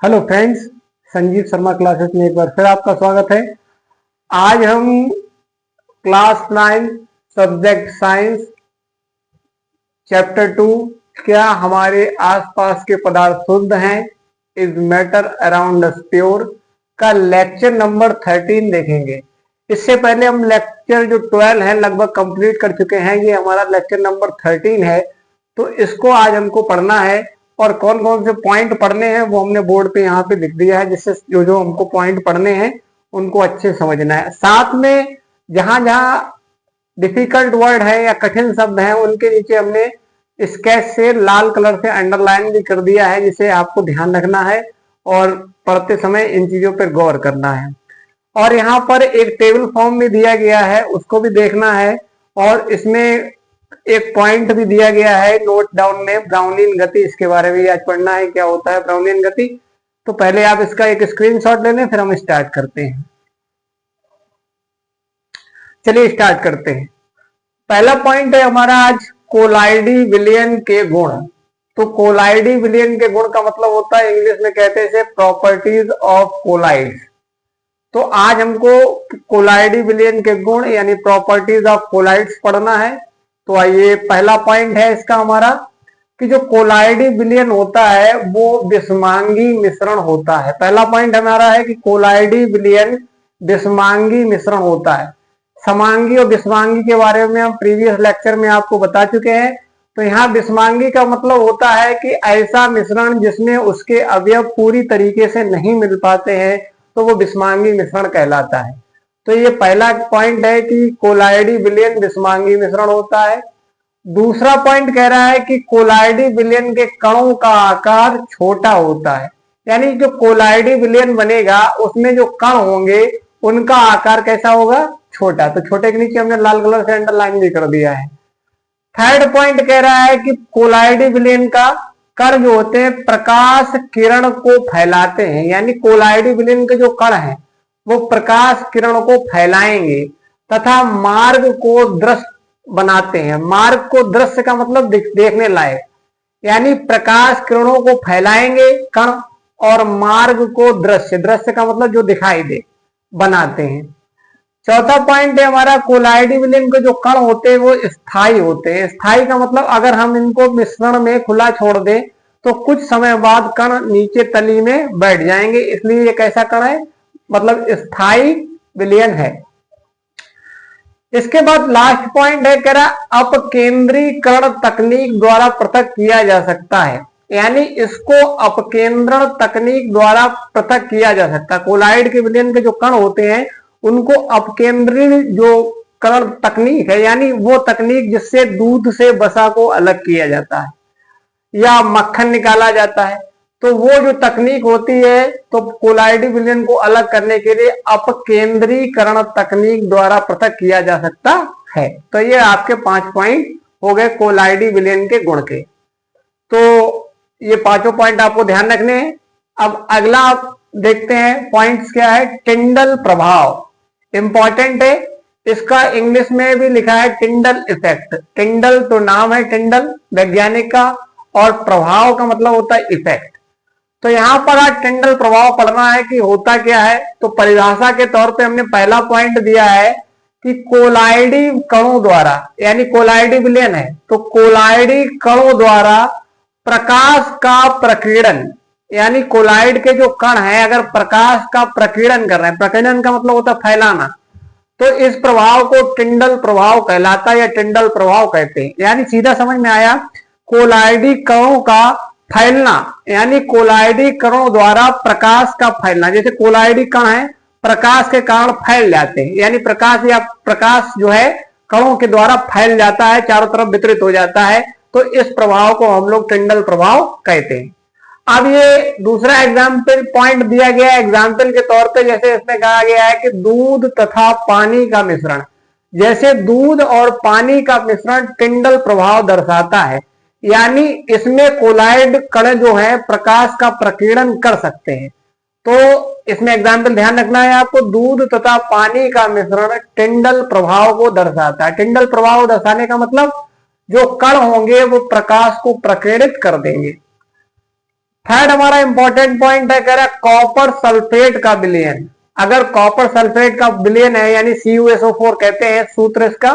Hello friends, Sanjeev Sharma classes में एक बार फिर आपका स्वागत है। आज हम क्लास 9 सब्जेक्ट साइंस चैप्टर 2 क्या हमारे आसपास के पदार्थ शुद्ध हैं, is matter around us pure का लेक्चर नंबर 13 देखेंगे। इससे पहले हम लेक्चर जो 12 है लगभग कंप्लीट कर चुके हैं। ये हमारा लेक्चर नंबर 13 है, तो इसको आज हमको पढ़ना है और कौन कौन से पॉइंट पढ़ने हैं वो हमने बोर्ड पे यहाँ पे लिख दिया है, जिससे जो जो हमको पॉइंट पढ़ने हैं उनको अच्छे समझना है। साथ में जहां जहां डिफिकल्ट वर्ड है या कठिन शब्द है उनके नीचे हमने स्केच से लाल कलर से अंडरलाइन भी कर दिया है, जिसे आपको ध्यान रखना है और पढ़ते समय इन चीजों पर गौर करना है। और यहाँ पर एक टेबल फॉर्म भी दिया गया है, उसको भी देखना है। और इसमें एक पॉइंट भी दिया गया है नोट डाउन में, ब्राउनियन गति, इसके बारे में आज पढ़ना है क्या होता है ब्राउनियन गति। तो पहले आप इसका एक स्क्रीनशॉट ले लें, फिर हम स्टार्ट करते हैं। चलिए स्टार्ट करते हैं। पहला पॉइंट है हमारा आज कोलाइडी विलियन के गुण। तो कोलाइडी विलियन के गुण का मतलब होता है, इंग्लिश में कहते हैं प्रॉपर्टीज ऑफ कोलाइड्स। तो आज हमको कोलाइडी विलियन के गुण यानी प्रॉपर्टीज ऑफ कोलाइड्स पढ़ना है। तो आइए, पहला पॉइंट है इसका हमारा कि जो कोलाइडी विलयन होता है वो विषमांगी मिश्रण होता है। पहला पॉइंट हमारा है कि कोलाइडी विलयन विषमांगी मिश्रण होता है। समांगी और विषमांगी के बारे में हम प्रीवियस लेक्चर में आपको बता चुके हैं। तो यहाँ विषमांगी का मतलब होता है कि ऐसा मिश्रण जिसमें उसके अवयव पूरी तरीके से नहीं मिल पाते हैं, तो वो विषमांगी मिश्रण कहलाता है। तो ये पहला पॉइंट है कि कोलाइडी विलयन विषमांगी मिश्रण होता है। दूसरा पॉइंट कह रहा है कि कोलाइडी विलयन के कणों का आकार छोटा होता है, यानी जो कोलाइडी विलयन बनेगा उसमें जो कण होंगे उनका आकार कैसा होगा, छोटा। तो छोटे के नीचे हमने लाल कलर से अंडरलाइन भी कर दिया है। थर्ड पॉइंट कह रहा है कि कोलाइडी विलयन का कण जो होते हैं प्रकाश किरण को फैलाते हैं, यानी कोलाइडी विलयन के जो कण हैं वो प्रकाश किरण को फैलाएंगे तथा मार्ग को दृश्य बनाते हैं। मार्ग को दृश्य का मतलब देखने लायक, यानी प्रकाश किरणों को फैलाएंगे कण और मार्ग को दृश्य, दृश्य का मतलब जो दिखाई दे, बनाते हैं। चौथा पॉइंट है हमारा कोलाइडी विलयन के जो कण होते हैं वो स्थायी होते हैं। स्थायी का मतलब अगर हम इनको मिश्रण में खुला छोड़ दें तो कुछ समय बाद कण नीचे तली में बैठ जाएंगे, इसलिए ये कैसा कण है, मतलब स्थायी विलयन है। इसके बाद लास्ट पॉइंट है, कह रहा अपकेंद्रीकरण तकनीक द्वारा पृथक किया जा सकता है, यानी इसको अपकेंद्रण तकनीक द्वारा पृथक किया जा सकता है। कोलाइड के विलयन के जो कण होते हैं उनको अपकेंद्री जो करण तकनीक है, यानी वो तकनीक जिससे दूध से वसा को अलग किया जाता है या मक्खन निकाला जाता है, तो वो जो तकनीक होती है तो कोलाइडी विलयन को अलग करने के लिए अपकेंद्रीकरण तकनीक द्वारा पृथक किया जा सकता है। तो ये आपके 5 पॉइंट हो गए कोलाइडी विलयन के गुण के। तो ये पांचों पॉइंट आपको ध्यान रखने हैं। अब अगला आप देखते हैं पॉइंट्स क्या है, टिंडल प्रभाव इंपॉर्टेंट है। इसका इंग्लिश में भी लिखा है टिंडल इफेक्ट। टिंडल तो नाम है टिंडल वैज्ञानिक का, और प्रभाव का मतलब होता है इफेक्ट। तो यहां पर आज टिंडल प्रभाव पढ़ना है कि होता क्या है। तो परिभाषा के तौर पे हमने पहला पॉइंट दिया है कि कोलाइडी कणों द्वारा, यानी कोलाइडी विलयन है तो कोलाइडी कणों द्वारा प्रकाश का प्रकीर्णन, यानी कोलाइड के जो कण है अगर प्रकाश का प्रकीर्णन कर रहे हैं, प्रकीर्णन का मतलब होता है फैलाना, तो इस प्रभाव को टिंडल प्रभाव कहलाता है या टिंडल प्रभाव कहते हैं। यानी सीधा समझ में आया, कोलाइडी कणों का फैलना, यानी कोलाइडी कणों द्वारा प्रकाश का फैलना। जैसे कोलाइडी कण है प्रकाश के कारण फैल जाते हैं, यानी प्रकाश या प्रकाश जो है कणों के द्वारा फैल जाता है, चारों तरफ वितरित हो जाता है, तो इस प्रभाव को हम लोग टिंडल प्रभाव कहते हैं। अब ये दूसरा एग्जाम्पल पॉइंट दिया गया है एग्जाम्पल के तौर पे, जैसे इसमें कहा गया है कि दूध तथा पानी का मिश्रण, जैसे दूध और पानी का मिश्रण टिंडल प्रभाव दर्शाता है, यानी इसमें कोलाइड कण जो है प्रकाश का प्रकीर्णन कर सकते हैं। तो इसमें एग्जाम्पल ध्यान रखना है आपको, दूध तथा पानी का मिश्रण टिंडल प्रभाव को दर्शाता है। टिंडल प्रभाव दर्शाने का मतलब जो कण होंगे वो प्रकाश को प्रकीर्णित कर देंगे। थर्ड हमारा इंपॉर्टेंट पॉइंट है, कह रहा है कॉपर सल्फेट का विलयन। अगर कॉपर सल्फेट का विलयन है यानी CuSO4 कहते हैं सूत्र इसका,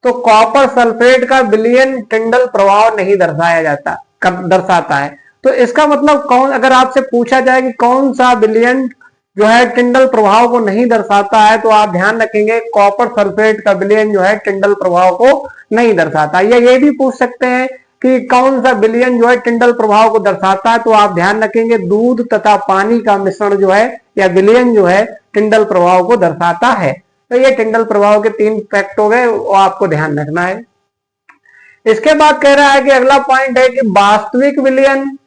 तो कॉपर सल्फेट का विलयन टिंडल प्रभाव नहीं दर्शाता है। तो इसका मतलब कौन, अगर आपसे पूछा जाए कि कौन सा विलयन जो है टिंडल प्रभाव को नहीं दर्शाता है, तो आप ध्यान रखेंगे कॉपर सल्फेट का विलयन जो है टिंडल प्रभाव को नहीं दर्शाता। या ये भी पूछ सकते हैं कि कौन सा विलयन जो है टिंडल प्रभाव को दर्शाता है, तो आप ध्यान रखेंगे दूध तथा पानी का मिश्रण जो है या विलयन जो है टिंडल प्रभाव को दर्शाता है। तो ये टिंडल प्रभाव के 3 फैक्ट हो गए, वो आपको ध्यान रखना है। इसके बाद कह रहा है कि अगला पॉइंट है कि वास्तविक विलयन,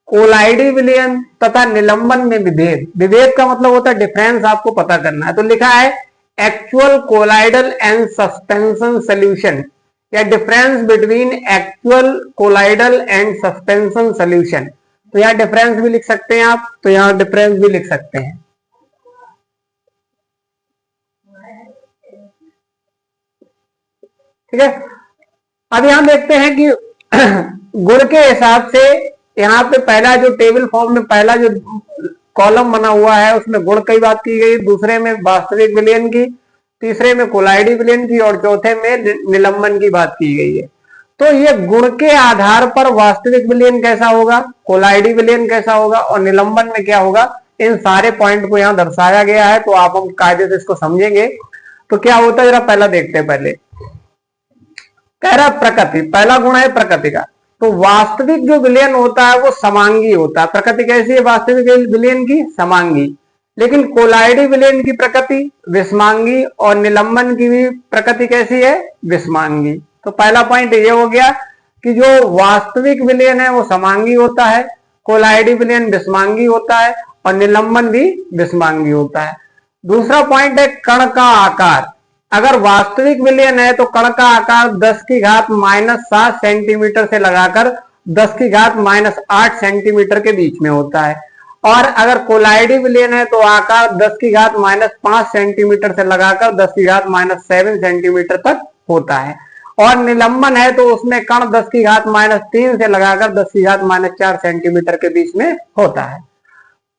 कोलाइडी विलयन तथा निलंबन में विभेद। विभेद का मतलब होता है डिफरेंस, आपको पता करना है। तो लिखा है actual colloidal and suspension solution या difference between actual colloidal and suspension solution. तो यहाँ डिफरेंस भी लिख सकते हैं आप, तो यहाँ डिफरेंस भी लिख सकते हैं। ठीक है, अब यहां देखते हैं कि गुण के हिसाब से यहाँ पे पहला जो टेबल फॉर्म में पहला जो कॉलम बना हुआ है उसमें गुण की बात की गई, दूसरे में वास्तविक विलयन की, तीसरे में कोलाइडी विलयन की और चौथे में निलंबन की बात की गई है। तो ये गुण के आधार पर वास्तविक विलयन कैसा होगा, कोलाइडी विलयन कैसा होगा और निलंबन में क्या होगा, इन सारे पॉइंट को यहाँ दर्शाया गया है। तो आप हम कायदे से इसको समझेंगे। तो क्या होता है जरा पहला देखते हैं। पहले कह रहा प्रकृति, पहला गुण है प्रकृति का। तो वास्तविक जो विलयन होता है वो समांगी होता है। प्रकृति कैसी है वास्तविक विलयन की, समांगी। लेकिन कोलाइडी विलयन की प्रकृति विषमांगी और निलंबन की भी प्रकृति कैसी है, विषमांगी। तो पहला पॉइंट ये हो गया कि जो वास्तविक विलयन है वो समांगी होता है, कोलाइडी विलयन विषमांगी होता है और निलंबन भी विषमांगी होता है। दूसरा पॉइंट है कण का आकार। अगर वास्तविक विलयन है तो कण का आकार 10 की घात -7 सेंटीमीटर से लगाकर 10 की घात -8 सेंटीमीटर के बीच में होता है। और अगर कोलाइडी विलयन है तो आकार 10 की घात -5 सेंटीमीटर से लगाकर 10 की घात -7 सेंटीमीटर तक होता है। और निलंबन है तो उसमें कण 10 की घात -3 से लगाकर 10 की घात -4 सेंटीमीटर के बीच में होता है।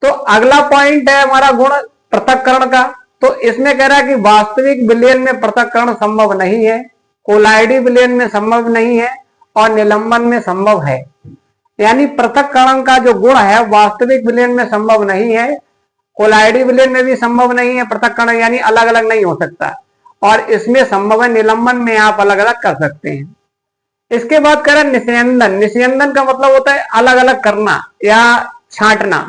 तो अगला पॉइंट है हमारा गुण पृथक्करण का। तो इसमें कह रहा है कि वास्तविक विलयन में पृथक्करण संभव नहीं है, कोलाइडी विलयन में संभव नहीं है और निलंबन में संभव है। यानी पृथक्करण का जो गुण है वास्तविक विलयन में संभव नहीं है, कोलाइडी विलयन में भी संभव नहीं है पृथक्करण, यानी अलग अलग नहीं हो सकता। और इसमें संभव है, निलंबन में आप अलग अलग कर सकते हैं। इसके बाद कह रहा है निस्यंदन। निस्यंदन का मतलब होता है अलग अलग करना या छांटना।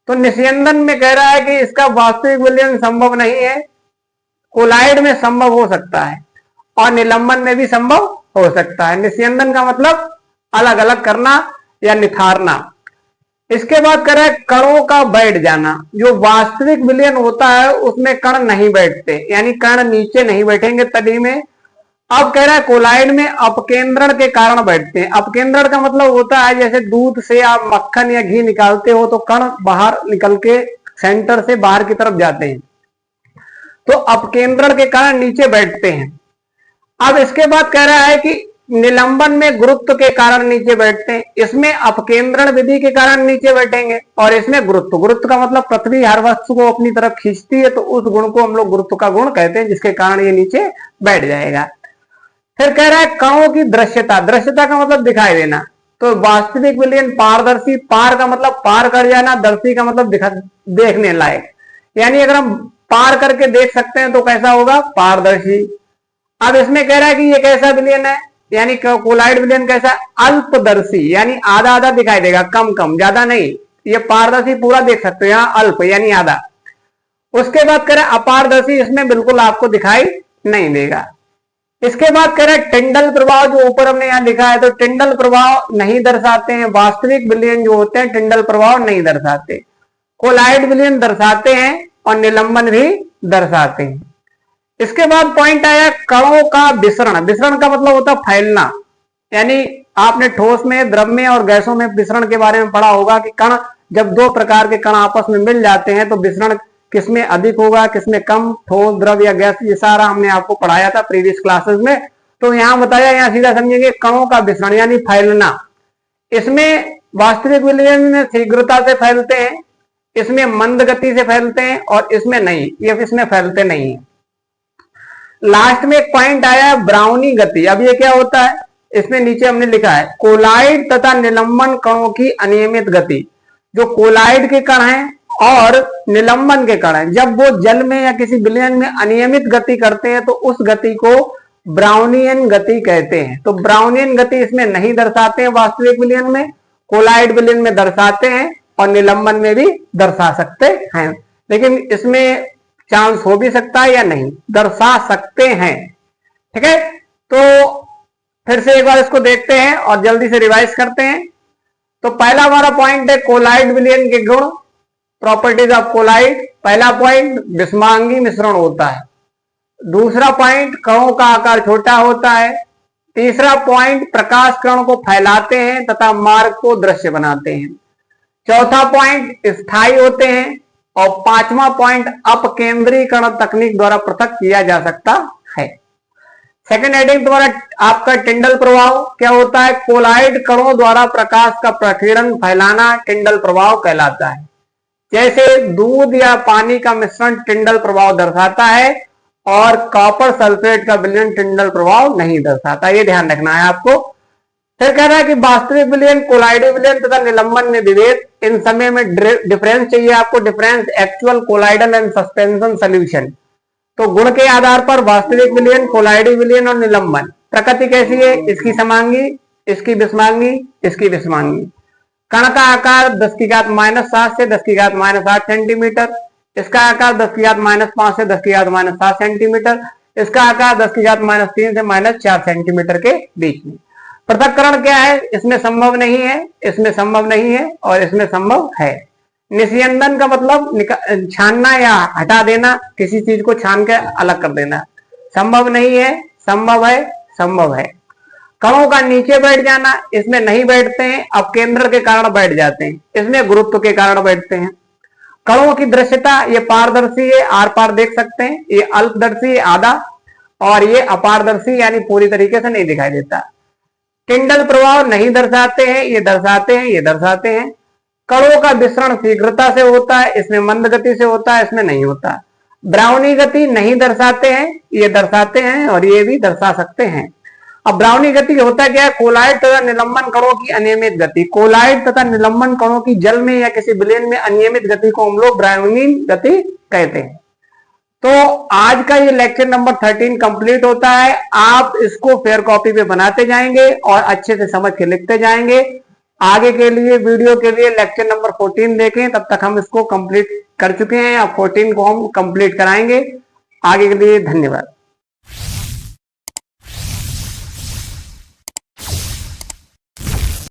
तो निस्यंदन में कह रहा है कि इसका वास्तविक विलयन संभव नहीं है, कोलाइड में संभव हो सकता है और निलंबन में भी संभव हो सकता है। निस्यंदन का मतलब अलग अलग करना या निखारना। इसके बाद कह रहा है कणों का बैठ जाना। जो वास्तविक विलयन होता है उसमें कण नहीं बैठते, यानी कण नीचे नहीं बैठेंगे तली में। अब कह रहा है कोलाइड में अपकेंद्रण के कारण बैठते हैं। अपकेंद्रण का मतलब होता है जैसे दूध से आप मक्खन या घी निकालते हो तो कण बाहर निकल के सेंटर से बाहर की तरफ जाते हैं, तो अपकेंद्रण के कारण नीचे बैठते हैं। अब इसके बाद कह रहा है कि निलंबन में गुरुत्व के कारण नीचे बैठते हैं। इसमें अपकेंद्रण विधि के कारण नीचे बैठेंगे और इसमें गुरुत्व। गुरुत्व का मतलब पृथ्वी हर वस्तु को अपनी तरफ खींचती है, तो उस गुण को हम लोग गुरुत्व का गुण कहते हैं, जिसके कारण ये नीचे बैठ जाएगा। फिर कह रहा है कणों की दृश्यता। दृश्यता का मतलब दिखाई देना। तो वास्तविक विलयन पारदर्शी, पार का मतलब पार कर जाना, दर्शी का मतलब देखने लायक, यानी अगर हम पार करके देख सकते हैं तो कैसा होगा, पारदर्शी। अब इसमें कह रहा है कि ये कैसा विलयन है, यानी कोलाइड विलयन कैसा, अल्पदर्शी, यानी आधा आधा दिखाई देगा, कम कम, ज्यादा नहीं। ये पारदर्शी पूरा देख सकते हो, यहाँ अल्प यानी आधा। उसके बाद कह रहा है अपारदर्शी, इसमें बिल्कुल आपको दिखाई नहीं देगा। इसके बाद कह रहे हैं टिंडल प्रभाव, जो ऊपर हमने यहाँ लिखा है, तो टिंडल प्रभाव नहीं दर्शाते हैं। वास्तविक विलयन जो होते हैं टिंडल प्रभाव नहीं दर्शाते, कोलाइड विलयन दर्शाते हैं और निलंबन भी दर्शाते हैं। इसके बाद पॉइंट आया कणों का विसरण। विसरण का मतलब होता है फैलना, यानी आपने ठोस में, द्रव में और गैसों में विसरण के बारे में पढ़ा होगा कि कण, जब दो प्रकार के कण आपस में मिल जाते हैं तो विसरण किसमें अधिक होगा, किसमें कम, ठोस, द्रव या गैस, ये सारा हमने आपको पढ़ाया था प्रीवियस क्लासेस में। तो यहां बताया, यहां सीधा समझेंगे कणों का विसरण यानी फैलना। इसमें वास्तविक विलयन में शीघ्रता से फैलते हैं, इसमें मंद गति से फैलते हैं, और इसमें नहीं, ये इसमें फैलते नहीं है। लास्ट में एक पॉइंट आया है ब्राउनी गति। अब ये क्या होता है, इसमें नीचे हमने लिखा है कोलाइड तथा निलंबन कणों की अनियमित गति। जो कोलाइड के कण हैं और निलंबन के कण हैं, जब वो जल में या किसी विलयन में अनियमित गति करते हैं तो उस गति को ब्राउनियन गति कहते हैं। तो ब्राउनियन गति इसमें नहीं दर्शाते हैं वास्तविक विलयन में, कोलाइड विलयन में दर्शाते हैं और निलंबन में भी दर्शा सकते हैं, लेकिन इसमें चांस हो भी सकता है या नहीं, दर्शा सकते हैं। ठीक है, तो फिर से एक बार इसको देखते हैं और जल्दी से रिवाइज करते हैं। तो पहला हमारा पॉइंट है कोलाइड विलयन के गुण, प्रॉपर्टीज ऑफ कोलाइड। पहला पॉइंट विषमांगी मिश्रण होता है। दूसरा पॉइंट कणों का आकार छोटा होता है। तीसरा पॉइंट प्रकाश कण को फैलाते हैं तथा मार्ग को दृश्य बनाते हैं। चौथा पॉइंट स्थायी होते हैं। और पांचवा पॉइंट अपकेंद्रीकरण तकनीक द्वारा पृथक किया जा सकता है। सेकेंड हेडिंग द्वारा आपका टिंडल प्रभाव क्या होता है, कोलाइड कणों द्वारा प्रकाश का प्रकीर्णन फैलाना टिंडल प्रभाव कहलाता है। जैसे दूध या पानी का मिश्रण टिंडल प्रभाव दर्शाता है और कॉपर सल्फेट का विलयन टिंडल प्रभाव नहीं दर्शाता, ये ध्यान रखना है आपको। फिर कह रहा है कि वास्तविक विलयन, कोलाइडल विलयन तथा निलंबन में विभेद, इन समय में डिफरेंस चाहिए आपको, difference actual colloidal and suspension solution. तो गुण के आधार पर वास्तविक विलयन, कोलाइडल विलयन और निलंबन। प्रकृति कैसी है, इसकी समांगी, इसकी विषमांगी, इसकी विषमांगी। कण का आकार 10⁻⁻7 से 10⁻⁸ सेंटीमीटर, इसका आकार 10⁻⁵ से 10⁻⁷ सेंटीमीटर, इसका आकार 10⁻³ से -4 सेंटीमीटर के बीच में। पृथक्करण क्या है, इसमें संभव नहीं है, इसमें संभव नहीं है और इसमें संभव है। निस्यंदन का मतलब छानना या हटा देना, किसी चीज को छान के अलग कर देना। संभव नहीं है, संभव है, संभव है। कणों का नीचे बैठ जाना, इसमें नहीं बैठते हैं, अपकेंद्र के कारण बैठ जाते हैं, इसमें गुरुत्व के कारण बैठते हैं। कणों की दृश्यता, ये पारदर्शी है, आर पार देख सकते हैं, ये अल्पदर्शी है आधा, और ये अपारदर्शी यानी पूरी तरीके से नहीं दिखाई देता। टिंडल प्रभाव नहीं दर्शाते हैं, ये दर्शाते हैं, ये दर्शाते हैं। कणों का विसरण शीघ्रता से होता है, इसमें मंद गति से होता है, इसमें नहीं होता। ब्राउनी गति नहीं दर्शाते हैं, ये दर्शाते हैं और ये भी दर्शा सकते हैं। अब ब्राउनी गति होता क्या है, कोलाइड तथा निलंबन कणों की अनियमित गति। कोलाइड तथा निलंबन कणों की जल में या किसी विलयन में अनियमित गति को हम लोग ब्राउनी गति कहते हैं। तो आज का ये लेक्चर नंबर 13 कंप्लीट होता है। आप इसको फेयर कॉपी पे बनाते जाएंगे और अच्छे से समझ के लिखते जाएंगे। आगे के लिए वीडियो के लिए लेक्चर नंबर 14 देखें, तब तक हम इसको कंप्लीट कर चुके हैं। अब 14 को हम कंप्लीट कराएंगे। आगे के लिए धन्यवाद।